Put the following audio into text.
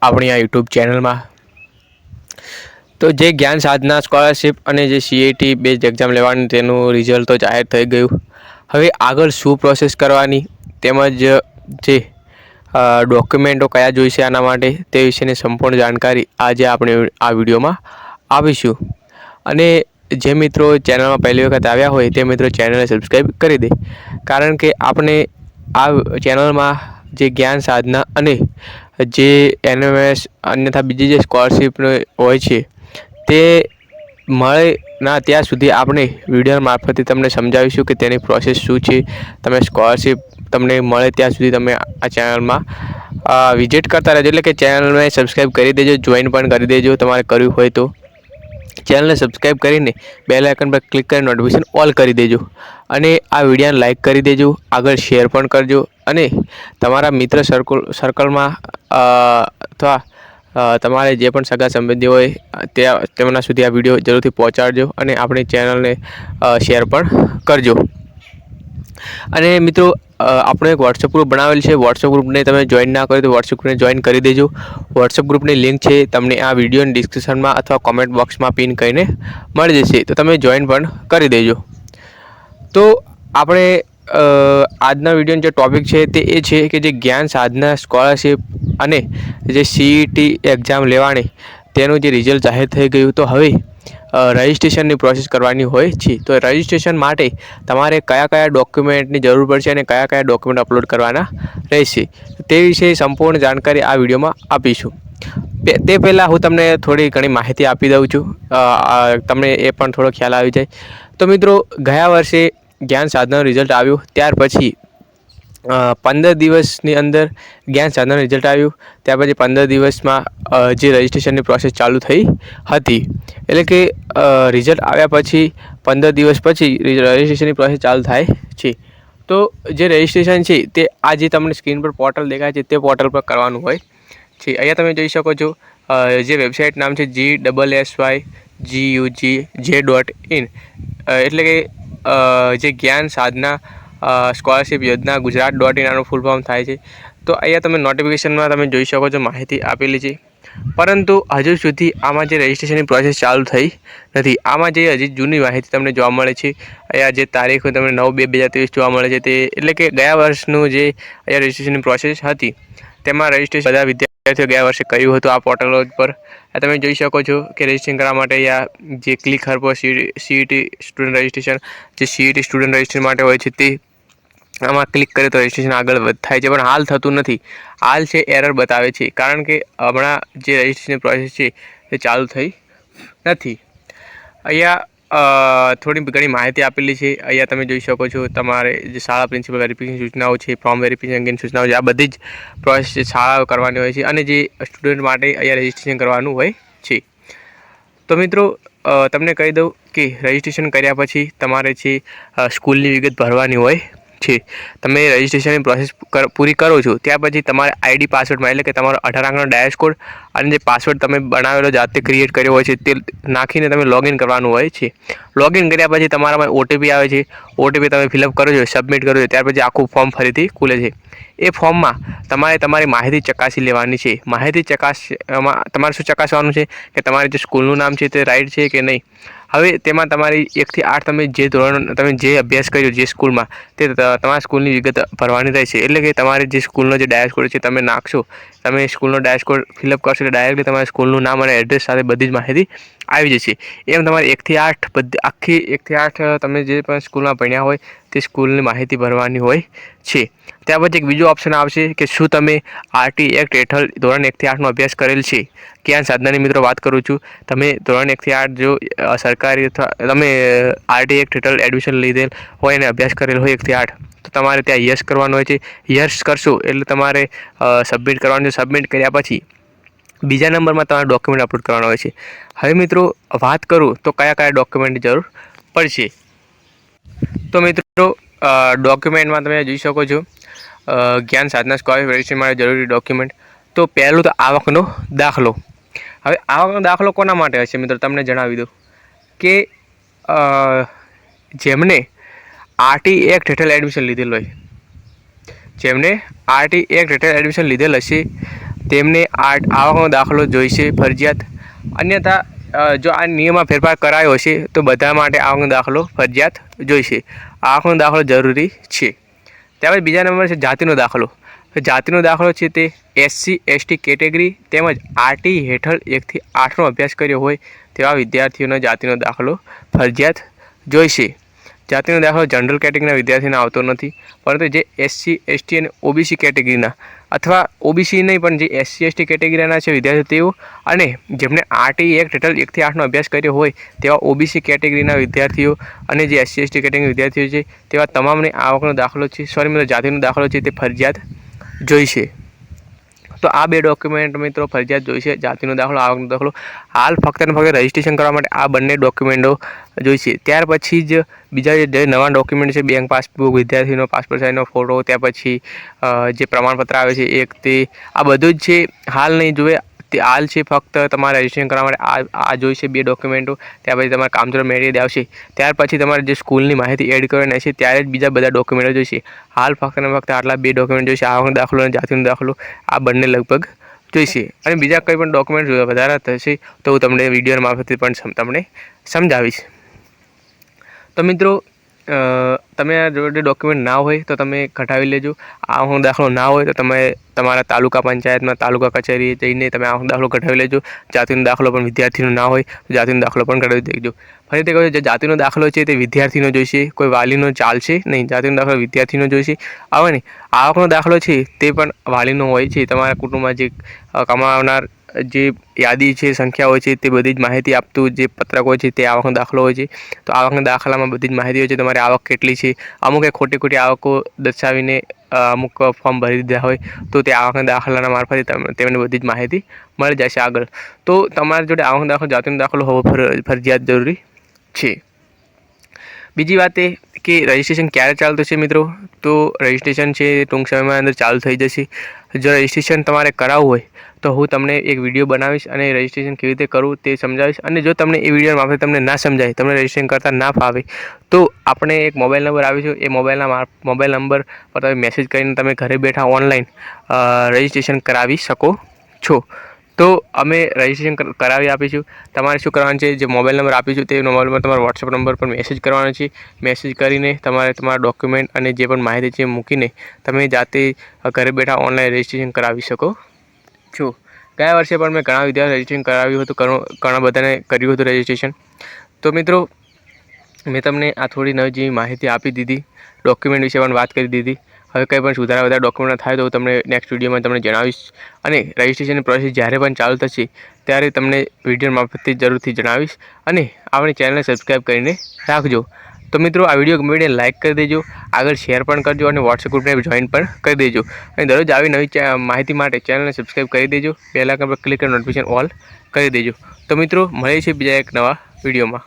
આપણી આ યુટ્યુબ ચેનલમાં। તો જે જ્ઞાન સાધના સ્કોલરશિપ અને જે CAT બેઝડ એક્ઝામ લેવાની તેનું રિઝલ્ટ તો જાહેર થઈ ગયું। હવે આગળ શું પ્રોસેસ કરવાની તેમજ જે ડોક્યુમેન્ટો કયા જોઈશે આના માટે તે વિશેની સંપૂર્ણ જાણકારી આજે આપણે આ વિડીયોમાં આપીશું। અને જે મિત્રો ચેનલમાં પહેલી વખત આવ્યા હોય તે મિત્રો ચેનલને સબસ્ક્રાઈબ કરી દે, કારણ કે આપણે આ ચેનલમાં જે જ્ઞાન સાધના અને જે NMS અન્યથા બીજી જે સ્કોલરશિપ હોય છે તે મળે ના ત્યાં સુધી આપણે વિડીયો મારફતે તમને સમજાવીશું કે તેની પ્રોસેસ શું છે। તમે સ્કોલરશિપ તમને મળે ત્યાં સુધી તમે આ ચેનલમાં વિઝિટ કરતા રહેજો, એટલે કે ચેનલને સબસ્ક્રાઈબ કરી દેજો, જોઈન પણ કરી દેજો તમારે કરવું હોય તો। ચેનલને સબસ્ક્રાઈબ કરીને બેલ આઇકન પર ક્લિક કરી નોટિફિકેશન ઓલ કરી દેજો અને આ વિડીયોને લાઇક કરી દેજો, આગળ શેર પણ કરજો અને તમારા મિત્ર સર્કલમાં અથવા તમારે જે પણ સગા સંબંધી હોય તેમના સુધી આ વિડીયો જરૂરથી પહોંચાડજો અને આપણી ચેનલને શેર પણ કરજો। અને મિત્રો આપણે એક વોટ્સઅપ ગ્રુપ બનાવેલ છે, વોટ્સઅપ ગ્રુપને તમે જોઈન ના કરો તો વોટ્સઅપ ગ્રુપને જોઈન કરી દેજો। વોટ્સઅપ ગ્રુપની લિંક છે તમને આ વિડીયોની ડિસ્ક્રિપ્શનમાં અથવા કોમેન્ટ બોક્સમાં પિન કરીને મળી જશે, તો તમે જોઈન પણ કરી દેજો। તો આપણે આજના વિડીયોનો જે ટૉપિક છે તે એ છે કે જે જ્ઞાન સાધના સ્કોલરશિપ અને જે CET એક્ઝામ લેવાની તેનું જે રિઝલ્ટ જાહેર થઈ ગયું, તો હવે રજિસ્ટ્રેશનની પ્રોસેસ કરવાની હોય છે। તો રજિસ્ટ્રેશન માટે તમારે કયા કયા ડોક્યુમેન્ટની જરૂર પડશે અને કયા કયા ડોક્યુમેન્ટ અપલોડ કરવાના રહેશે તે વિશે સંપૂર્ણ જાણકારી આ વિડીયોમાં આપીશું। તે પહેલાં હું તમને થોડી ઘણી માહિતી આપી દઉં છું, તમને એ પણ થોડો ખ્યાલ આવી જાય। તો મિત્રો ગયા વર્ષે જ્ઞાન સાધનાનું રિઝલ્ટ આવ્યું ત્યાર પછી 15 દિવસની અંદર જ્ઞાન સાધનાનું રિઝલ્ટ આવ્યું, ત્યાર પછી 15 દિવસમાં જે રજિસ્ટ્રેશનની પ્રોસેસ ચાલુ થઈ હતી, એટલે કે રિઝલ્ટ આવ્યા પછી 15 દિવસ પછી રજિસ્ટ્રેશનની પ્રોસેસ ચાલુ થાય છે। તો જે રજિસ્ટ્રેશન છે તે આ જે તમને સ્ક્રીન પર પોર્ટલ દેખાય છે તે પોર્ટલ પર કરવાનું હોય છે। અહીંયા તમે જોઈ શકો છો જે વેબસાઇટ નામ છે GSSYGUJ.in, એટલે કે જે જ્ઞાન સાધના સ્કોલરશિપ યોજના ગુજરાત.in આનું ફૂલ ફોર્મ થાય છે। તો અહીંયા તમે નોટિફિકેશનમાં તમે જોઈ શકો છો માહિતી આપેલી છે, પરંતુ હજુ સુધી આમાં જે રજિસ્ટ્રેશનની પ્રોસેસ ચાલુ થઈ નથી। આમાં જે હજી જૂની માહિતી તમને જોવા મળે છે, અહીંયા જે તારીખ તમને 9/2/2023 જોવા મળે છે તે એટલે કે ગયા વર્ષનું જે અહીંયા રજિસ્ટ્રેશનની પ્રોસેસ હતી તેમાં રજિસ્ટ્રેશન બધા વિદ્યાર્થીઓ ગયા વર્ષે કર્યું હતું। આ પોર્ટલ પર તમે જોઈ શકો છો કે રજિસ્ટ્રેશન કરવા માટે અહીંયા જે ક્લિક હર પર CET સ્ટુડન્ટ રજિસ્ટ્રેશન, જે CET સ્ટુડન્ટ રજિસ્ટ્રેશન માટે હોય છે તે આમાં ક્લિક કરે તો રજિસ્ટ્રેશન આગળ થાય છે, પણ હાલ થતું નથી। હાલ છે એરર બતાવે છે, કારણ કે હમણાં જે રજિસ્ટ્રેશનની પ્રોસેસ છે તે ચાલુ થઈ નથી। અહીંયા થોડી ઘણી માહિતી આપેલી છે। અહીંયા તમે જોઈ શકો છો તમારે જે શાળા પ્રિન્સિપલ વેરિફિકેશન સૂચનાઓ છે, ફોર્મ વેરિફિકેશન અંગેની સૂચનાઓ છે, આ બધી જ પ્રોસેસ શાળાઓ કરવાની હોય છે અને જે સ્ટુડન્ટ માટે અહીંયા રજિસ્ટ્રેશન કરવાનું હોય છે। તો મિત્રો તમને કહી દઉં કે રજિસ્ટ્રેશન કર્યા પછી તમારે છે સ્કૂલની વિગત ભરવાની હોય છે। તમે રજિસ્ટ્રેશનની પ્રોસેસ પૂરી કરો છો ત્યાર પછી તમારે ID પાસવર્ડમાં, એટલે કે તમારો 18 અંકનો ડાયસ કોડ અને જે પાસવર્ડ તમે બનાવેલો જાતે ક્રિએટ કર્યો હોય છે તે નાખીને તમે લોગિન કરવાનું હોય છે। લોગિન કર્યા પછી તમારામાં OTP આવે છે, OTP તમે ફિલઅપ કરો છો, સબમિટ કરો છો, ત્યાર પછી આખું ફોર્મ ફરીથી ખુલે છે। એ ફોર્મમાં તમારે તમારી માહિતી ચકાસી લેવાની છે। માહિતી ચકાસવામાં તમારે શું ચકાસવાનું છે કે તમારે જે સ્કૂલનું નામ છે તે રાઈટ છે કે નહીં। હવે તેમાં તમારી 1 થી 8 તમે જે ધોરણ તમે જે અભ્યાસ કર્યો જે સ્કૂલમાં તે તમારા સ્કૂલની વિગત ભરવાની રહેશે, એટલે કે તમારે જે સ્કૂલનો જે ડાયસ કોડ છે તમે નાખશો, તમે સ્કૂલનો ડાયસ કોડ ફિલઅપ કરશો એટલે ડાયરેક્ટલી તમારા સ્કૂલનું નામ અને એડ્રેસ સાથે બધી જ માહિતી આવી જશે। એમ તમારે 1 થી 8 આખી 1 થી 8 તમે જે પણ સ્કૂલમાં ભણ્યા હોય તે સ્કૂલની માહિતી ભરવાની હોય છે। ત્યાર પછી એક બીજો ઓપ્શન આવશે કે શું તમે RT એક્ટ હેઠળ ધોરણ 1 થી 8નો અભ્યાસ કરેલ છે। જ્ઞાન સાધનાની મિત્રો વાત કરું છું, તમે ધોરણ 1 થી 8 જો સરકારી અથવા તમે RT એક્ટ હેઠળ એડમિશન લીધેલ હોય અને અભ્યાસ કરેલ હોય 1 થી 8 તો તમારે ત્યાં યસ કરવાનું હોય છે। યસ કરશો એટલે તમારે સબમિટ કરવાનું છે। સબમિટ કર્યા પછી બીજા નંબરમાં તમારે ડોક્યુમેન્ટ અપલોડ કરવાના હોય છે। હવે મિત્રો વાત કરું તો કયા કયા ડોક્યુમેન્ટની જરૂર પડશે। તો મિત્રો ડોક્યુમેન્ટમાં તમે જોઈ શકો છો જ્ઞાન સાધના સ્કોલરશિપ રજિસ્ટ્રેશન માટે જરૂરી ડોક્યુમેન્ટ, તો પહેલું તો આવકનો દાખલો। હવે આવકનો દાખલો કોના માટે હશે મિત્રો તમને જણાવી દઉં કે જેમને RT એક્ટ હેઠળ એડમિશન લીધેલ હોય, જેમને RT એક્ટ હેઠળ એડમિશન લીધેલ હશે તેમને આવકનો દાખલો જોઈશે ફરજિયાત. અન્યથા જો આ નિયમમાં ફેરફાર કરાયો હશે તો બધા માટે આવકનો દાખલો ફરજિયાત જોઈશે. આવકનો દાખલો જરૂરી છે. ત્યારબાદ બીજા નંબર છે જાતિનો દાખલો. જાતિનો દાખલો છે તે SC/ST કેટેગરી તેમજ RT હેઠળ 1 થી 8નો અભ્યાસ કર્યો હોય તેવા વિદ્યાર્થીઓનો જાતિનો દાખલો ફરજિયાત જોઈશે. જાતિનો દાખલો જનરલ કેટેગરીના વિદ્યાર્થીઓને આવતો નથી, પરંતુ જે SC/ST અને OBC કેટેગરીના અથવા OBC નહીં પણ જે SC/ST કેટેગરીના છે વિદ્યાર્થીઓ તેઓ અને જેમણે RT એક્ટ હેઠળ 1 થી 8નો અભ્યાસ કર્યો હોય તેવા OBC કેટેગરીના વિદ્યાર્થીઓ અને જે SC/ST કેટેગરીના વિદ્યાર્થીઓ છે તેવા તમામને આવકનો દાખલો છે જાતિનો દાખલો છે તે ફરજિયાત જોઈશે. તો આ બે ડોક્યુમેન્ટ મિત્રો ફરજિયાત જોઈશે, જાતિનો દાખલો, આવકનો દાખલો. હાલ ફક્ત અને ફક્ત રજિસ્ટ્રેશન કરવા માટે આ બંને ડોક્યુમેન્ટો જોઈશે. ત્યાર પછી જ બીજા જે નવા ડોક્યુમેન્ટ છે બેંક પાસબુક, વિદ્યાર્થીનો પાસપોર્ટ સાઇઝનો ફોટો, ત્યાર પછી જે પ્રમાણપત્ર આવે છે એક તે આ બધું જ છે. હાલ નહીં જોવે તે હાલ છે ફક્ત તમારે રજિસ્ટ્રેશન કરવા માટે આ જોઈશે બે ડોક્યુમેન્ટો. ત્યાર પછી તમારે કામચોર મેળવી આવશે. ત્યાર પછી તમારે જે સ્કૂલની માહિતી એડ કરવાની હશે ત્યારે જ બીજા બધા ડોક્યુમેન્ટો જોઈશે. હાલ ફક્ત અને ફક્ત આટલા બે ડોક્યુમેન્ટ જોઈશે, આવકનો દાખલો અને જાતિનો દાખલો. આ બંને લગભગ જોઈશે. અને બીજા કંઈ પણ ડોક્યુમેન્ટ વધારે થશે તો હું તમને વિડીયો મારફતે પણ તમને સમજાવીશ. તો મિત્રો તમે આ જોડે ડોક્યુમેન્ટ ના હોય તો તમે કઢાવી લેજો. આવકનો દાખલો ના હોય તો તમે તમારા તાલુકા પંચાયતમાં તાલુકા કચેરીએ જઈને તમે આવકનો દાખલો કઢાવી લેજો. જાતિનો દાખલો પણ વિદ્યાર્થીનો ના હોય તો જાતિનો દાખલો પણ કઢાવી દેજો. ફરીથી કહું, જે જાતિનો દાખલો છે તે વિદ્યાર્થીનો જોઈશે, કોઈ વાલીનો ચાલશે નહીં. જાતિનો દાખલો વિદ્યાર્થીનો જોઈશે. આવે ને આવકનો દાખલો છે તે પણ વાલીનો હોય છે. તમારા કુટુંબમાં જે કમાવનાર જે યાદી છે, સંખ્યા હોય છે તે બધી જ માહિતી આપતું જે પત્રક હોય છે તે આવકનો દાખલો હોય છે. તો આવકના દાખલામાં બધી જ માહિતી હોય છે. તમારી આવક કેટલી છે, અમુક ખોટી આવકો દર્શાવીને અમુક ફોર્મ ભરી દીધા હોય તો તે આવકના દાખલાના મારફતે તેમને બધી જ માહિતી મળી જશે આગળ. તો તમારી જોડે આવકનો દાખલો, જાતિનો દાખલો હોવો ફરજિયાત જરૂરી છે. બીજી વાત એ કે રજિસ્ટ્રેશન ક્યારે ચાલુ થશે મિત્રો? તો રજિસ્ટ્રેશન છે ટૂંક સમયમાં અંદર ચાલુ થઈ જશે. જો રજિસ્ટ્રેશન તમારે કરાવવું હોય તો હું તમને એક વિડીયો બનાવીશ અને રજિસ્ટ્રેશન કેવી રીતે કરવું તે સમજાવીશ. અને જો તમને એ વિડીયો મારફતે તમને ના સમજાય, તમને રજિસ્ટ્રેશન કરતાં ના ફાવે તો આપણે એક મોબાઈલ નંબર આવે છે, એ મોબાઈલ નંબર પર તમે મેસેજ કરીને તમે ઘરે બેઠા ઓનલાઈન રજિસ્ટ્રેશન કરાવી શકો છો. તો અમે રજિસ્ટ્રેશન કરાવી આપીશું. તમારે શું કરવાનું છે, જે મોબાઈલ નંબર આપીશું તે મોબાઈલ નંબર તમારા વોટ્સઅપ નંબર પર મેસેજ કરવાનો છે. મેસેજ કરીને તમારે તમારા ડોક્યુમેન્ટ અને જે પણ માહિતી છે મૂકીને તમે જાતે ઘરે બેઠા ઓનલાઈન રજિસ્ટ્રેશન કરાવી શકો છો. ગયા વર્ષે પણ મેં ઘણા વિદ્યાર્થીઓ રજિસ્ટ્રેશન કરાવ્યું હતું, ઘણા બધાને કર્યું હતું રજિસ્ટ્રેશન. તો મિત્રો મેં તમને આ થોડી નવી જેવી માહિતી આપી દીધી, ડોક્યુમેન્ટ વિશે પણ વાત કરી દીધી. હવે કંઈ પણ સુધારા વધારે ડોક્યુમેન્ટ થાય તો હું તમને નેક્સ્ટ વિડીયોમાં તમને જણાવીશ. અને રજિસ્ટ્રેશનની પ્રોસેસ જ્યારે પણ ચાલુ થશે ત્યારે તમને વિડીયો મારફતે જરૂરથી જણાવીશ. અને આપણી ચેનલને સબસ્ક્રાઈબ કરીને રાખજો. તો મિત્રો આ વિડીયો ગમે લાઈક કરી દેજો, આગળ શેર પણ કરજો અને વોટ્સએપ ગ્રુપને જોઈન પણ કરી દેજો. અને દરરોજ આવી નવી માહિતી માટે ચેનલને સબસ્ક્રાઈબ કરી દેજો. બેલ આઇકન પર ક્લિક કરી નોટિફિકેશન ઓલ કરી દેજો. તો મિત્રો મળીએ છીએ બીજા એક નવા વિડીયોમાં.